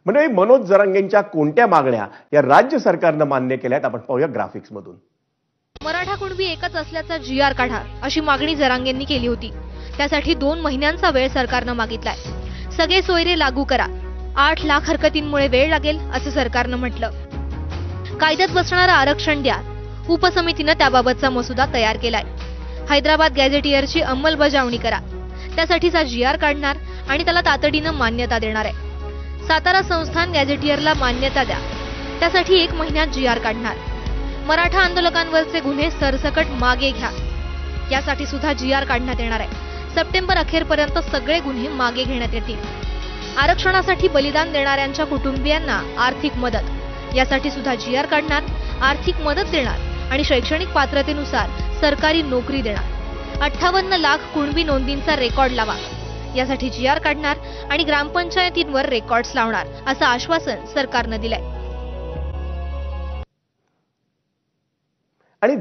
म्हणजे मनोज जरांगेंच्या कोणत्या मागण्या या राज्य सरकारनं मान्य केल्यात आपण पाहूया ग्राफिक्स मधून। मराठा कुणबी एकच असल्याचा GR काढा अशी मागणी जरांगेंनी केली होती। त्यासाठी 2 महिन्यांचा वेळ सरकारनं मागितलाय। सगळे सोयरे लागू करा, 8 लाख हरकतींमुळे वेळ लागेल असं सरकारनं म्हटलं। कायद्यात बसणारं आरक्षण द्या, उपसमितीनं त्याबाबतचा मसुदा तयार केलाय। हैदराबाद गॅझेटियरची अंमलबजावणी करा, त्यासाठीचा GR काढणार आणि त्याला तातडीनं मान्यता देणार आहे। सातारा संस्थान गॅझेटियरला मान्यता द्या, त्यासाठी 1 महिन्यात GR काढणार। मराठा आंदोलकांवरचे गुन्हे सरसकट मागे घ्या, यासाठी सुद्धा GR काढण्यात येणार आहे। सप्टेंबर अखेरपर्यंत सगळे गुन्हे मागे घेण्यात येतील। आरक्षणासाठी बलिदान देणाऱ्यांच्या कुटुंबियांना आर्थिक मदत, यासाठी सुद्धा GR काढणार, आर्थिक मदत देणार आणि शैक्षणिक पात्रतेनुसार सरकारी नोकरी देणार। 58 लाख कुणबी नोंदींचा रेकॉर्ड लावा, यासाठी GR काढणार आणि ग्रामपंचायतींवर रेकॉर्ड्स लावणार असं आश्वासन सरकारनं दिलंय। आणि